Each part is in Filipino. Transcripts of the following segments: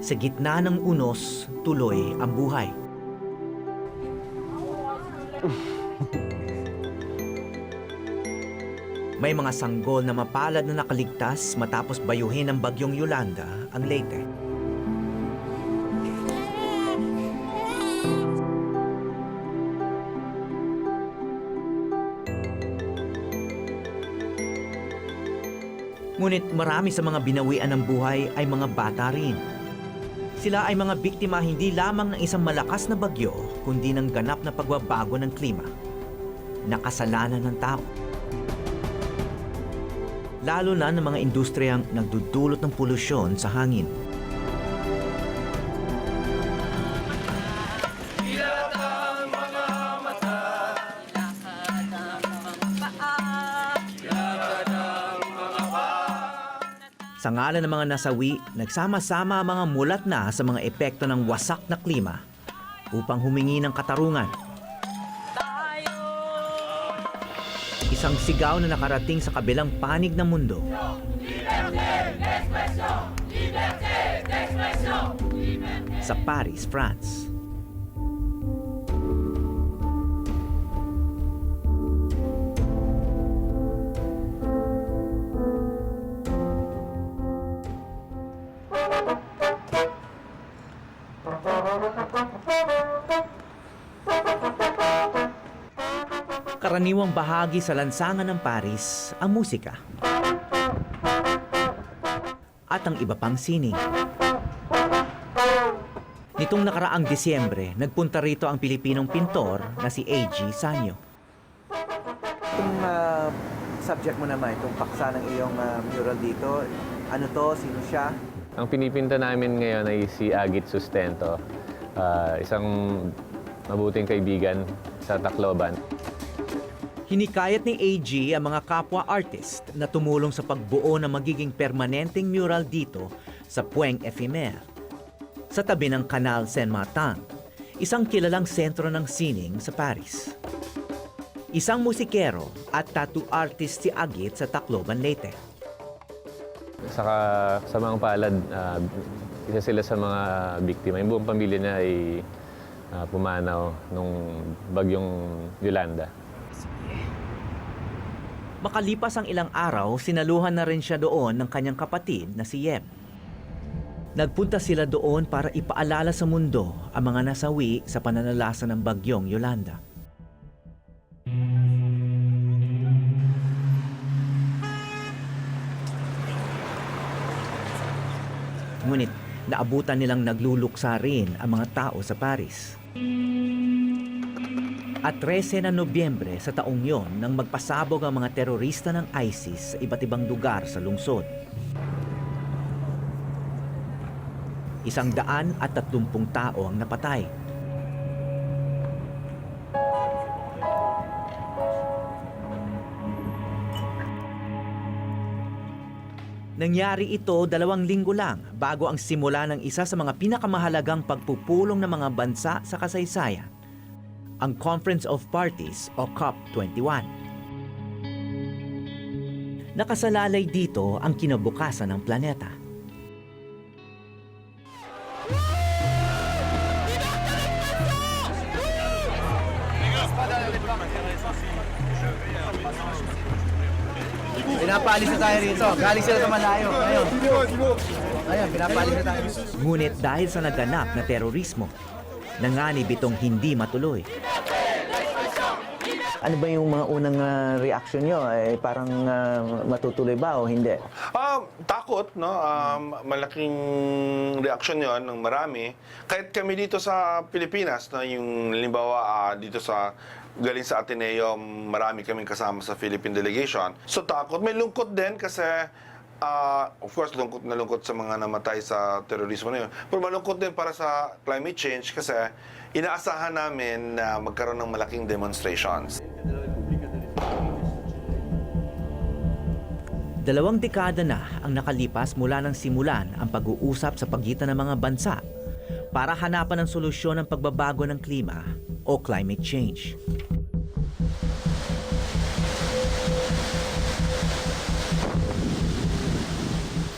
Sa gitna ng unos, tuloy ang buhay. May mga sanggol na mapalad na nakaligtas matapos bayuhin ng bagyong Yolanda ang Leyte. Ngunit marami sa mga binawian ng buhay ay mga bata rin. Sila ay mga biktima hindi lamang ng isang malakas na bagyo, kundi ng ganap na pagbabago ng klima. Nakasalanan ng tao. Lalo na ng mga industriyang nagdudulot ng polusyon sa hangin. Sa ngalan ng mga nasawi, nagsama-sama ang mga mulat na sa mga epekto ng wasak na klima upang humingi ng katarungan. Isang sigaw na nakarating sa kabilang panig ng mundo. Sa Paris, France. Karaniwang bahagi sa lansangan ng Paris ang musika at ang iba pang sining. Nitong nakaraang Disyembre, nagpunta rito ang Pilipinong pintor na si A.G. Sanyo. Itong subject mo naman, itong paksa ng iyong mural dito, ano to, sino siya? Ang pinipinta namin ngayon ay si Agit Sustento, isang mabuting kaibigan sa Tacloban. Hinikayat ni A.G. ang mga kapwa artist na tumulong sa pagbuo ng magiging permanenteng mural dito sa Pueng Ephemer, sa tabi ng Canal Saint-Martin, isang kilalang sentro ng sining sa Paris. Isang musikero at tattoo artist si Agit sa Tacloban, Leyte. Saka sa mga palad, isa sila sa mga biktima. Yung buong pamilya niya ay pumanaw nung bagyong Yolanda. Makalipas ang ilang araw, sinaluhan na rin siya doon ng kanyang kapatid na si Yem. Nagpunta sila doon para ipaalala sa mundo ang mga nasawi sa pananalasa ng bagyong Yolanda. Ngunit naabutan nilang nagluluksa rin ang mga tao sa Paris. At 13 na Nobyembre sa taong yon nang magpasabog ang mga terorista ng ISIS sa iba't ibang lugar sa lungsod. 130 tao ang napatay. Nangyari ito 2 linggo lang bago ang simula ng isa sa mga pinakamahalagang pagpupulong ng mga bansa sa kasaysayan, ang Conference of Parties o COP21. Nakasalalay dito ang kinabukasan ng planeta. Pinapalis na tayo rito. Galing sila sa malayo. Ayun, pinapalis na tayo. Ngunit dahil sa naganap na terorismo, nanganib itong hindi matuloy. Ano ba yung mga unang reaction nyo? Parang matutuloy ba o hindi? Takot, no? Malaking reaksyon yon ng marami. Kahit kami dito sa Pilipinas, no? Yung halimbawa dito sa galing sa Ateneo, marami kaming kasama sa Philippine delegation. So takot, may lungkot din kasi of course, lungkot na lungkot sa mga namatay sa terorismo na yun. Pero malungkot din para sa climate change kasi inaasahan namin na magkaroon ng malaking demonstrations. 2 dekada na ang nakalipas mula nang simulan ang pag-uusap sa pagitan ng mga bansa para hanapan ng solusyon ng pagbabago ng klima o climate change.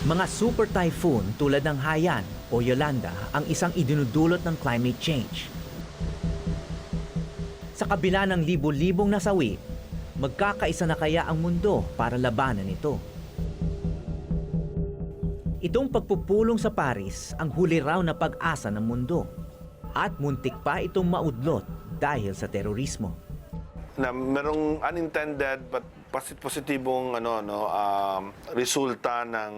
Mga super typhoon tulad ng Haiyan o o Yolanda ang isang idinudulot ng climate change. Sa kabila ng libo-libong nasawi, magkakaisa na kaya ang mundo para labanan ito? Itong pagpupulong sa Paris ang huli raw na pag-asa ng mundo at muntik pa itong maudlot dahil sa terorismo. Na merong unintended but positibong resulta ng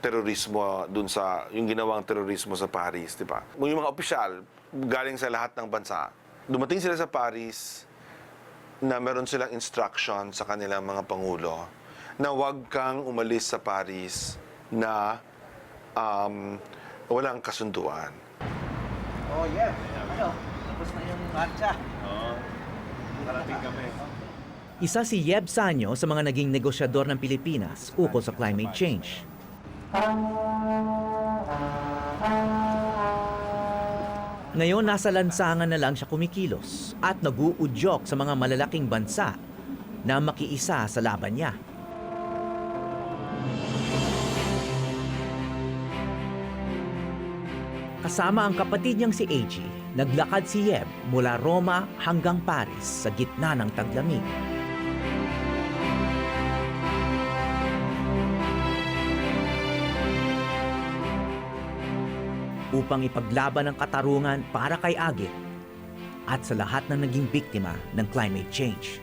terorismo dun sa yung ginawang terorismo sa Paris, di ba? Yung mga opisyal galing sa lahat ng bansa, dumating sila sa Paris na meron silang instruction sa kanilang mga pangulo na huwag kang umalis sa Paris na walang kasunduan. Oh, yeah. Ano? Tapos na yung marcha. Isa si Yeb Sanyo sa mga naging negosyador ng Pilipinas ukol sa climate change. Ngayon nasa lansangan na lang siya kumikilos at nag-uudyok sa mga malalaking bansa na makiisa sa laban niya. Kasama ang kapatid niyang si AG, naglakad si Yeb mula Roma hanggang Paris sa gitna ng taglamig. Upang ipaglaban ang katarungan para kay Agit at sa lahat ng naging biktima ng climate change.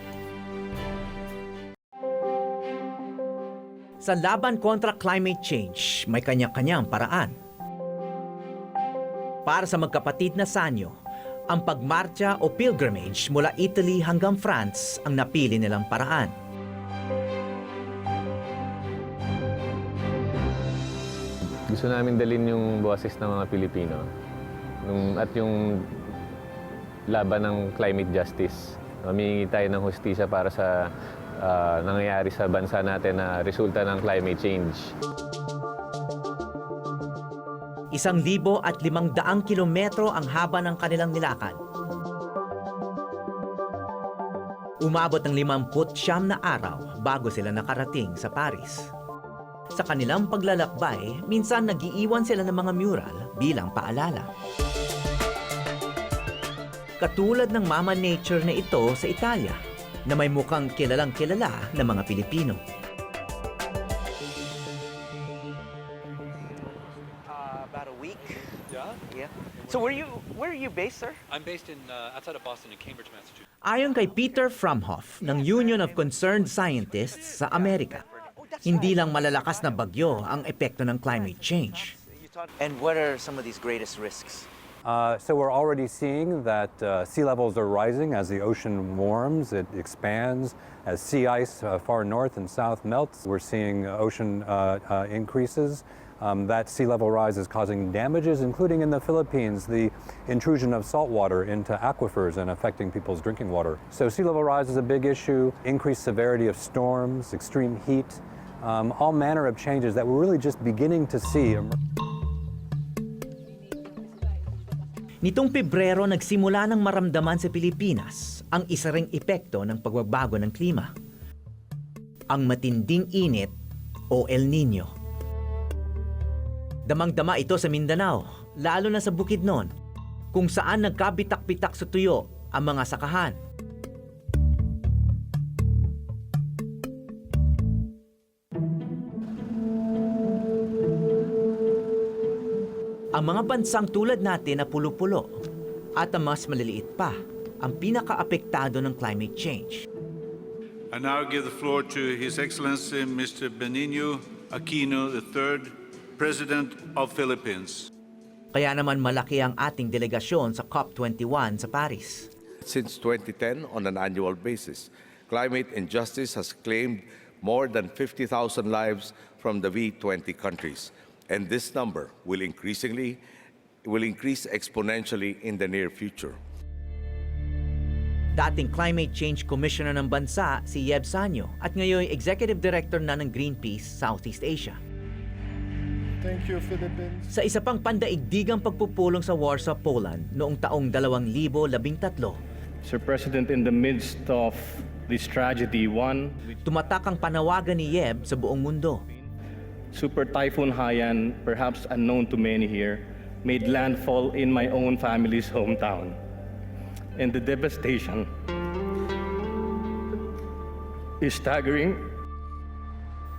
Sa laban kontra climate change, may kanya-kanyang paraan. Para sa magkapatid na Sanyo, ang pagmarcha o pilgrimage mula Italy hanggang France ang napili nilang paraan. Gusto namin dalhin yung boses ng mga Pilipino at yung laban ng climate justice. Humingi tayo ng hustisya para sa nangyayari sa bansa natin na resulta ng climate change. 1,500 kilometro ang haba ng kanilang nilakad. Umabot ng 59 na araw bago sila nakarating sa Paris. Sa kanilang paglalakbay, minsan nagiiwan sila ng mga mural bilang paalala. Katulad ng Mama Nature na ito sa Italia, na may mukhang kilalang-kilala ng mga Pilipino. About a week. Yeah. Yeah. So where are you based, sir? I'm based in outside of Boston in Cambridge, Massachusetts. Ayon kay Peter Fromhoff ng Union of Concerned Scientists sa Amerika, hindi lang malalakas na bagyo ang epekto ng climate change. And what are some of these greatest risks? So we're already seeing that sea levels are rising as the ocean warms, it expands. As sea ice far north and south melts, we're seeing ocean increases. That sea level rise is causing damages, including in the Philippines, the intrusion of salt water into aquifers and affecting people's drinking water. So sea level rise is a big issue, increased severity of storms, extreme heat, all manner of changes that we're really just beginning to see. Nitong Pebrero, nagsimula ng maramdaman sa Pilipinas ang isa ring epekto ng pagbabago ng klima. Ang matinding init o El Nino. Damang-dama ito sa Mindanao, lalo na sa Bukidnon, kung saan nagkabitak-bitak sa tuyo ang mga sakahan. Ang mga bansang tulad natin na pulo-pulo at ang mas maliliit pa ang pinaka-apektado ng climate change. I now give the floor to His Excellency Mr. Benigno Aquino III, President of Philippines. Kaya naman malaki ang ating delegasyon sa COP21 sa Paris. Since 2010, on an annual basis, climate injustice has claimed more than 50,000 lives from the V20 countries. And this number will increase exponentially in the near future. Dating Climate Change Commissioner ng bansa si Yeb Sanyo at ngayon Executive Director na ng Greenpeace Southeast Asia. Thank you, Philippines. Sa isa pang pandaigdigang pagpupulong sa Warsaw, Poland noong taong 2013, Sir President, in the midst of this tragedy, tumatak ang panawagan ni Yeb sa buong mundo. Super Typhoon Haiyan, perhaps unknown to many here, made landfall in my own family's hometown. And the devastation is staggering.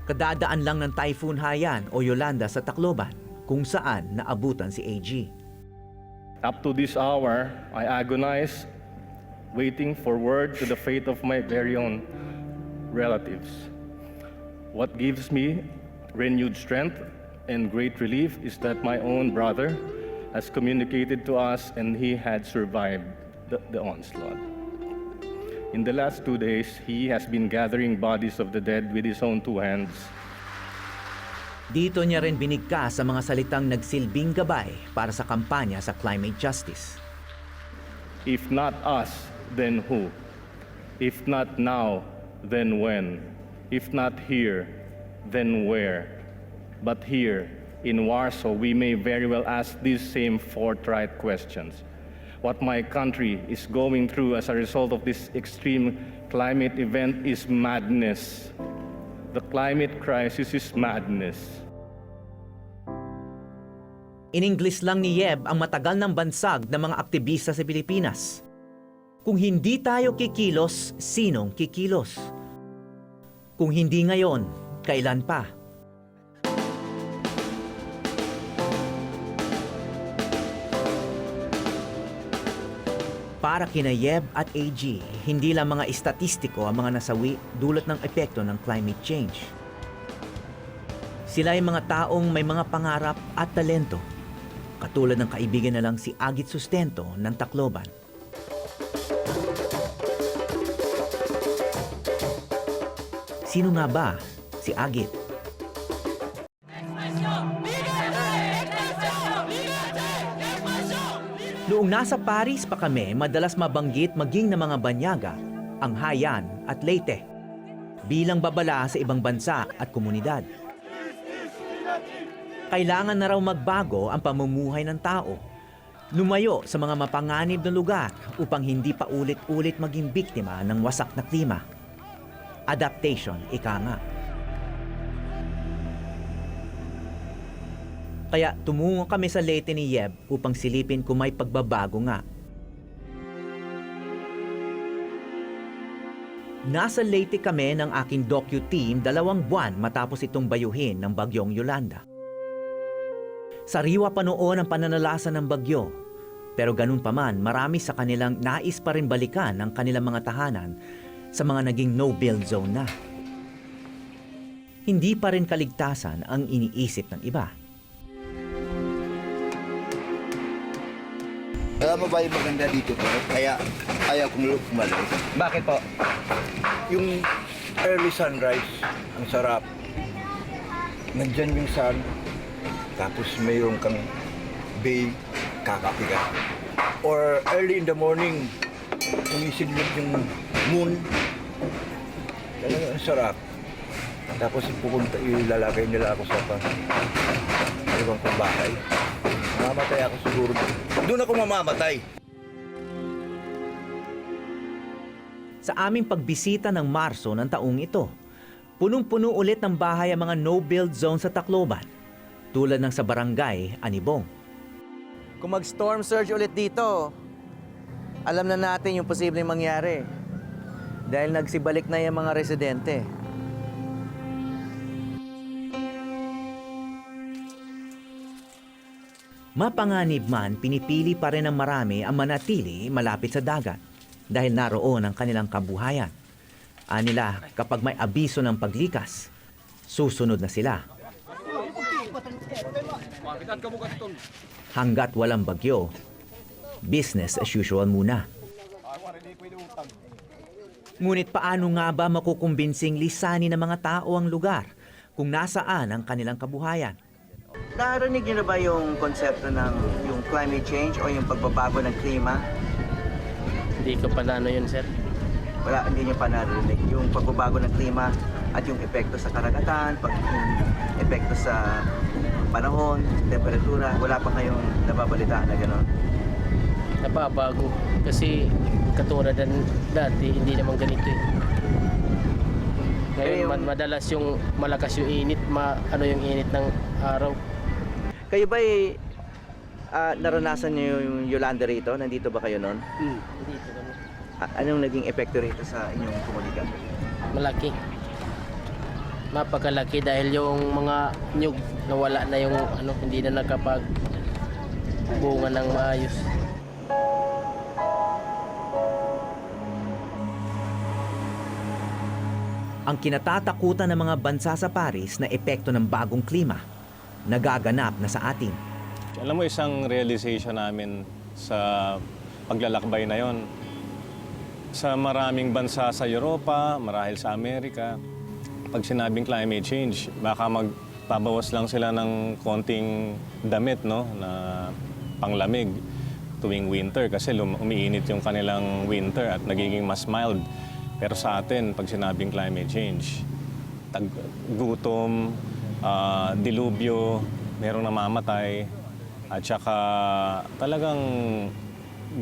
Kadadaan lang ng Typhoon Haiyan o Yolanda sa Tacloban, kung saan naabutan si AG. Up to this hour, I agonize, waiting for word to the fate of my very own relatives. What gives me renewed strength and great relief is that my own brother has communicated to us and he had survived the onslaught. In the last 2 days, he has been gathering bodies of the dead with his own 2 hands. Dito niya rin binigkas sa mga salitang nagsilbing gabay para sa kampanya sa climate justice. If not us, then who? If not now, then when? If not here, then where? But here, in Warsaw, we may very well ask these same forthright questions. What my country is going through as a result of this extreme climate event is madness. The climate crisis is madness. In-English lang ni Yeb ang matagal ng bansag ng mga aktivista sa Pilipinas. Kung hindi tayo kikilos, sinong kikilos? Kung hindi ngayon, kailan pa? Para kina Yeb at AG, hindi lang mga estatistiko ang mga nasawi dulot ng epekto ng climate change. Sila ay mga taong may mga pangarap at talento, katulad ng kaibigan na lang si Agit Sustento ng Tacloban. Sino nga ba si Agit? Noong nasa Paris pa kami, madalas mabanggit maging ng mga banyaga ang Haiyan at Leyte bilang babala sa ibang bansa at komunidad. Kailangan na raw magbago ang pamumuhay ng tao, lumayo sa mga mapanganib na lugar upang hindi pa ulit-ulit maging biktima ng wasak na klima. Adaptation, ika nga. Kaya tumungo kami sa Leyte ni Yeb upang silipin kung may pagbabago nga. Nasa Leyte kami ng aking docu-team 2 buwan matapos itong bayuhin ng bagyong Yolanda. Sariwa pa noon ang pananalasan ng bagyo, pero ganun pa man marami sa kanilang nais pa rin balikan ang kanilang mga tahanan sa mga naging no-build zone na. Hindi pa rin kaligtasan ang iniisip ng iba. Alam mo ba yung maganda dito po? Kaya ayaw kong umalis. Bakit po? Yung early sunrise, ang sarap. Nandyan yung sun, tapos mayroon kang bay, kakapiga. Or early in the morning, tumisidlip yung moon. Talaga ang sarap. Tapos ilalagay nila ako sa ibang kong bahay. Mamamatay ako siguro. Doon ako mamamatay. Sa aming pagbisita ng Marso ng taong ito, punong-puno ulit ng bahay ang mga no-build zone sa Tacloban, tulad ng sa barangay Anibong. Kung mag-storm surge ulit dito, alam na natin yung posibleng mangyari. Dahil nagsibalik na yung mga residente. Mapanganib man, pinipili pa rin ng marami ang manatili malapit sa dagat dahil naroon ang kanilang kabuhayan. Anila, kapag may abiso ng paglikas, susunod na sila. Hanggat walang bagyo, business as usual muna. Ngunit paano nga ba makukumbinsing lisanin ng mga tao ang lugar kung nasaan ang kanilang kabuhayan? Narinig niyo na ba yung konsepto ng yung climate change o yung pagbabago ng klima? Hindi ko pa na yun, sir. Wala, hindi niyo pa narinig. Yung pagbabago ng klima at yung epekto sa karagatan, yung epekto sa panahon, temperatura, wala pa kayong nababalita na gano'n? Napabago. Kasi katulad ng dati, hindi naman ganito eh. Ngayon, madalas yung malakas yung init, yung init ng araw. Kayo ba naranasan niyo yung Yolanda rito? Nandito ba kayo noon? Dito kami. Anong naging epekto rito sa inyong komunidad? Malaki. Mapakalaki dahil yung mga nyug nawala na yung hindi na nakapag-bunga ng maayos. Ang kinatatakutan ng mga bansa sa Paris na epekto ng bagong klima, nagaganap na sa atin. Alam mo, isang realization namin sa paglalakbay na yon, sa maraming bansa sa Europa, marahil sa Amerika, pag sinabing climate change, baka magpabawas lang sila ng konting damit, no, na panglamig tuwing winter kasi umiinit yung kanilang winter at nagiging mas mild. Pero sa atin, pag sinabing climate change, gutom, dilubyo, merong namamatay, at saka talagang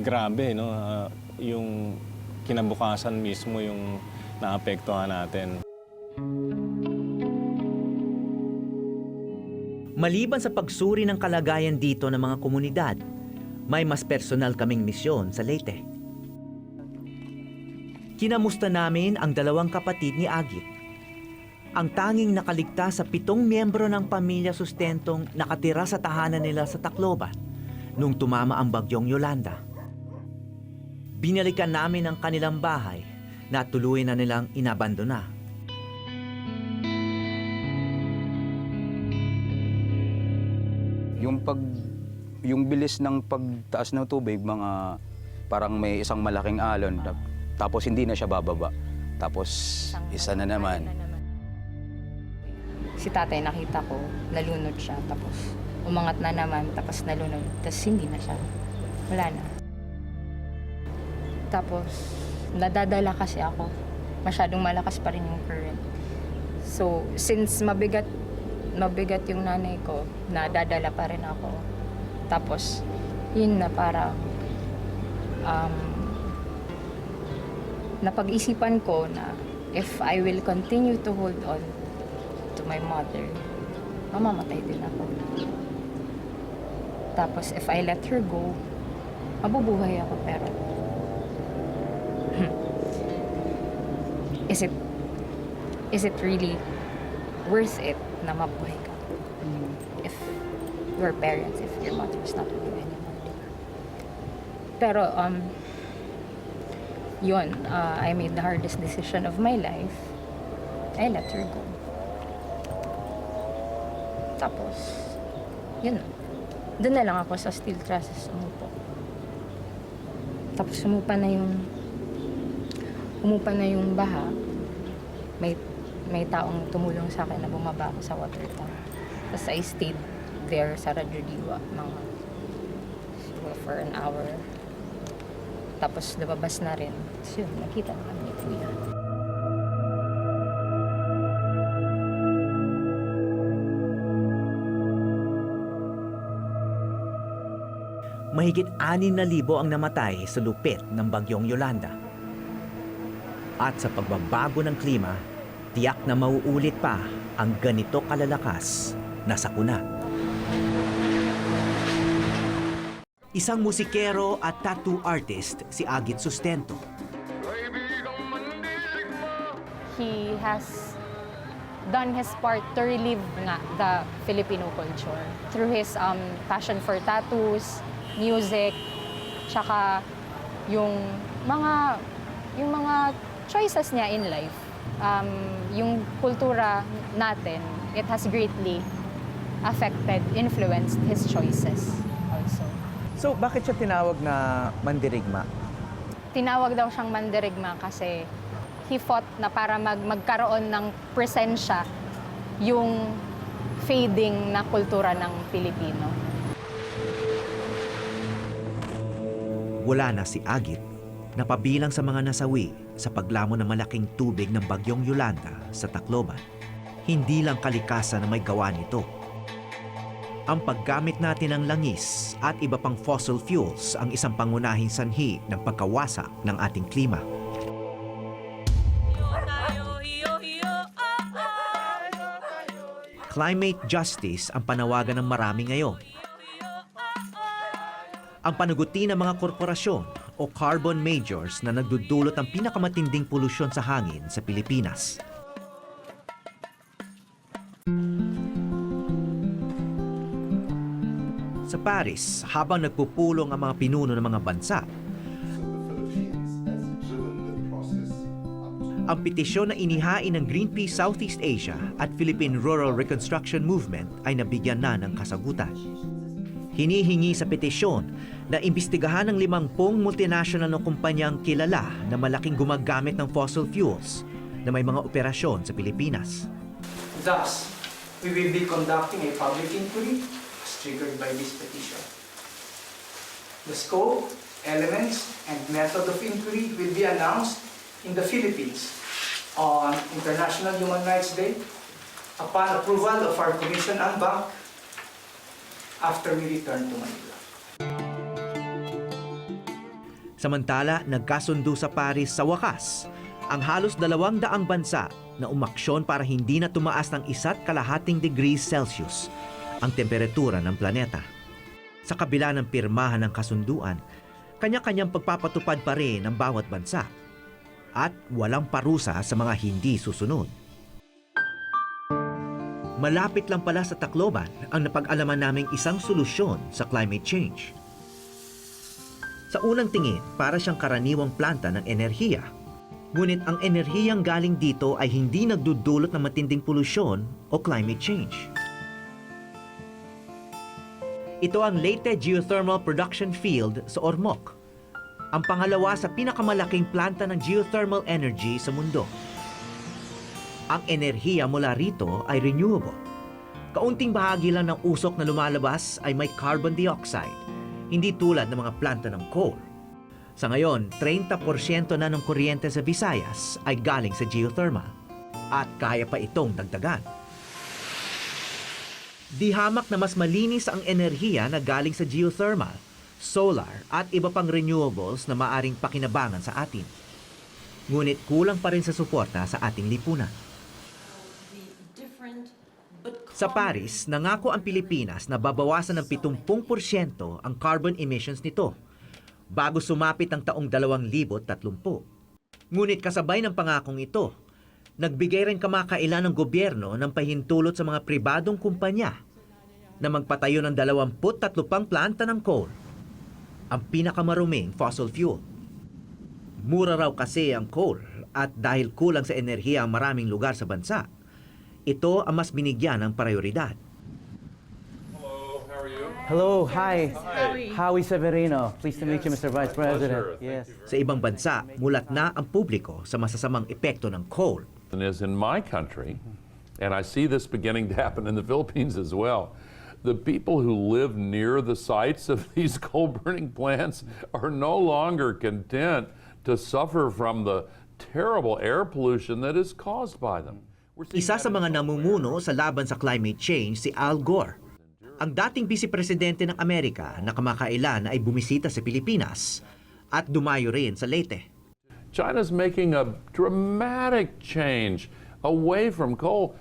grabe, no? Yung kinabukasan mismo yung naapektuhan natin. Maliban sa pagsuri ng kalagayan dito ng mga komunidad, may mas personal kaming misyon sa Leyte. Kinamusta namin ang 2 kapatid ni Agit. Ang tanging nakaligtas sa 7 miyembro ng pamilya sustentong nakatira sa tahanan nila sa Tacloban nung tumama ang bagyong Yolanda. Binalikan namin ang kanilang bahay na tuluyan na nilang inabandona. Yung bilis ng pagtaas ng tubig, mga parang may isang malaking alon, tapos hindi na siya bababa. Tapos isa na naman. Si tatay nakita ko, nalunod siya, tapos umangat na naman, tapos nalunod, tapos hindi na siya. Wala na. Tapos nadadala kasi ako. Masyadong malakas pa rin yung current. So, since mabigat yung nanay ko, nadadala pa rin ako. Tapos, yun na parang napag-isipan ko na if I will continue to hold on to my mother, mamamatay din ako. Tapos, if I let her go, mabubuhay ako, pero is it really worth it na mabuhay ka? If your parents, if your mother is not with you anymore, diba? Pero, yun, I made the hardest decision of my life. I let her go. Tapos, yun. Doon na lang ako sa steel trusses umupo. Tapos umupa na yung baha. May taong tumulong sa akin na bumaba ako sa water tank. Tapos I stayed there sa Radyo Diwa for an hour. Tapos lumabas na rin. Tapos yun, nakita na kami ni Kuya. Mahigit 6,000 ang namatay sa lupit ng bagyong Yolanda. At sa pagbabago ng klima, tiyak na mauulit pa ang ganito kalalakas na sakuna. Isang musikero at tattoo artist si Agit Sustento. He has done his part to relive the Filipino culture through his passion for tattoos, music, tsaka yung mga choices niya in life. Yung kultura natin, it has greatly affected, influenced his choices also. So, bakit siya tinawag na mandirigma? Tinawag daw siyang mandirigma kasi he fought na para magkaroon ng presensya yung fading na kultura ng Pilipino. Wala na si Agit, napabilang sa mga nasawi sa paglamon ng malaking tubig ng bagyong Yolanda sa Tacloban. Hindi lang kalikasan na may gawa nito. Ang paggamit natin ng langis at iba pang fossil fuels ang isang pangunahing sanhi ng pagkawasak ng ating klima. Climate justice ang panawagan ng marami ngayon. Ang panaguti ng mga korporasyon o carbon majors na nagdudulot ng pinakamatinding polusyon sa hangin sa Pilipinas. Sa Paris, habang nagpupulong ang mga pinuno ng mga bansa, ang petisyon na inihain ng Greenpeace Southeast Asia at Philippine Rural Reconstruction Movement ay nabigyan na ng kasagutan. Hinihingi sa petisyon na imbestigahan ng 50 multinational na kumpanyang kilala na malaking gumagamit ng fossil fuels na may mga operasyon sa Pilipinas. Thus, we will be conducting a public inquiry as triggered by this petition. The scope, elements, and method of inquiry will be announced in the Philippines on International Human Rights Day upon approval of our Commission en banc after we return to Manila. Samantala, nagkasundo sa Paris sa wakas ang halos 200 bansa na umaksyon para hindi na tumaas ng 1.5 degrees Celsius ang temperatura ng planeta. Sa kabila ng pirmahan ng kasunduan, kanya-kanyang pagpapatupad pa rin ng bawat bansa at walang parusa sa mga hindi susunod. Malapit lang pala sa Tacloban ang napag-alaman naming isang solusyon sa climate change. Sa unang tingin, para siyang karaniwang planta ng enerhiya. Ngunit ang enerhiyang galing dito ay hindi nagdudulot ng matinding polusyon o climate change. Ito ang Leyte Geothermal Production Field sa Ormoc, ang pangalawa sa pinakamalaking planta ng geothermal energy sa mundo. Ang enerhiya mula rito ay renewable. Kaunting bahagi lang ng usok na lumalabas ay may carbon dioxide, hindi tulad ng mga planta ng coal. Sa ngayon, 30% na ng kuryente sa Visayas ay galing sa geothermal at kaya pa itong dagdagan. Di hamak na mas malinis ang enerhiya na galing sa geothermal, solar at iba pang renewables na maaring pakinabangan sa atin. Ngunit kulang pa rin sa suporta sa ating lipunan. Sa Paris, nangako ang Pilipinas na babawasan ng 70% ang carbon emissions nito bago sumapit ang taong 2030. Ngunit kasabay ng pangakong ito, nagbigay rin kamakailan ng gobyerno ng pahintulot sa mga pribadong kumpanya na magpatayo ng 23 pang planta ng coal, ang pinakamaruming fossil fuel. Mura raw kasi ang coal at dahil kulang sa enerhiya ang maraming lugar sa bansa, ito ang mas binigyan ng prioridad. Hello, hi. Howie Severino. Pleased to meet you, Mr. Vice President. Yes. Sa ibang bansa, mulat na ang publiko sa masasamang epekto ng coal. Is in my country, and I see this beginning to happen in the Philippines as well. The people who live near the sites of these coal-burning plants are no longer content to suffer from the terrible air pollution that is caused by them. Isa sa mga namumuno sa laban sa climate change si Al Gore. Ang dating vice-presidente ng Amerika na kamakailan ay bumisita sa Pilipinas at dumayo rin sa Leyte. China's making a dramatic change away from coal,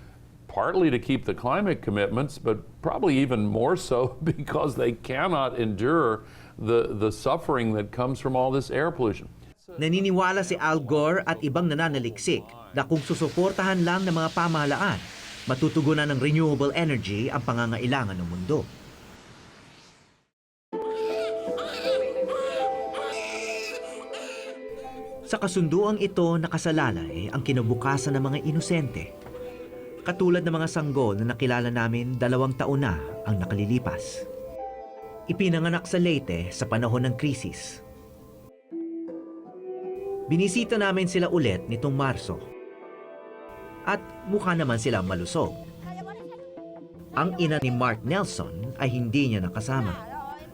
partly to keep the climate commitments, but probably even more so because they cannot endure the suffering that comes from all this air pollution. Naniniwala si Al Gore at ibang nananaliksik na kung susuportahan lang ng mga pamahalaan, matutugunan ng renewable energy ang pangangailangan ng mundo. Sa kasunduang ito, nakasalalay ang kinabukasan ng mga inosente. Katulad ng mga sanggol na nakilala namin 2 taon na ang nakalilipas. Ipinanganak sa Leyte sa panahon ng krisis. Binisita namin sila ulit nitong Marso. At mukha naman sila malusog. Ang ina ni Mark Nelson ay hindi niya nakasama.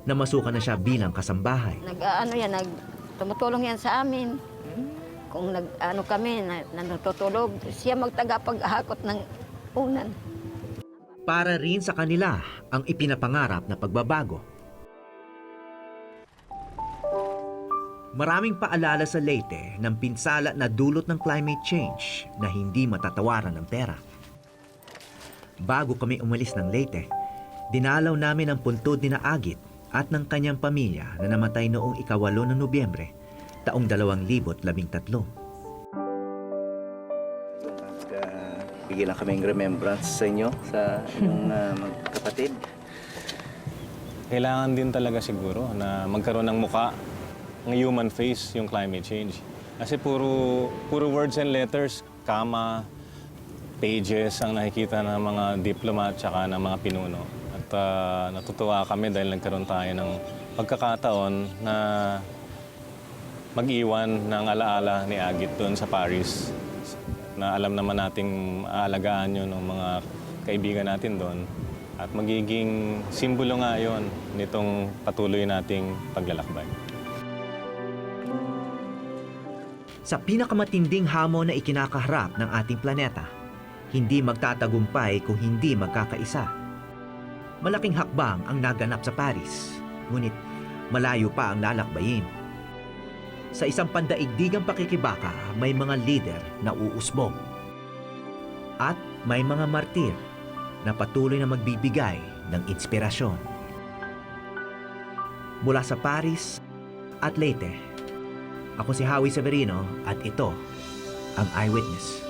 Namasukan na siya bilang kasambahay. Tumutulong yan sa amin. Kung kami, natutulog, siya magtagapag-hakot ng unan. Para rin sa kanila ang ipinapangarap na pagbabago. Maraming paalala sa Leyte ng pinsala na dulot ng climate change na hindi matatawaran ng pera. Bago kami umalis ng Leyte, dinalaw namin ang puntod ni na Agit at ng kanyang pamilya na namatay noong 8 ng Nobyembre, taong 2013. Bigyan lang kaming remembrance sa inyo, sa inyong kapatid. Kailangan din talaga siguro na magkaroon ng muka, ng human face, yung climate change. Kasi puro words and letters, comma, pages ang nakikita ng mga diplomat tsaka ng mga pinuno. At natutuwa kami dahil nagkaroon tayo ng pagkakataon na mag-iwan ng alaala ni Agit doon sa Paris, na alam naman nating aalagaan yun ng mga kaibigan natin doon. At magiging simbolo nga yun nitong patuloy nating paglalakbay. Sa pinakamatinding hamon na ikinakaharap ng ating planeta, hindi magtatagumpay kung hindi magkakaisa. Malaking hakbang ang naganap sa Paris, ngunit malayo pa ang lalakbayin. Sa isang pandaigdigang pakikibaka, may mga lider na uusbong. At may mga martir na patuloy na magbibigay ng inspirasyon. Mula sa Paris at Leyte, ako si Howie Severino at ito ang Eyewitness.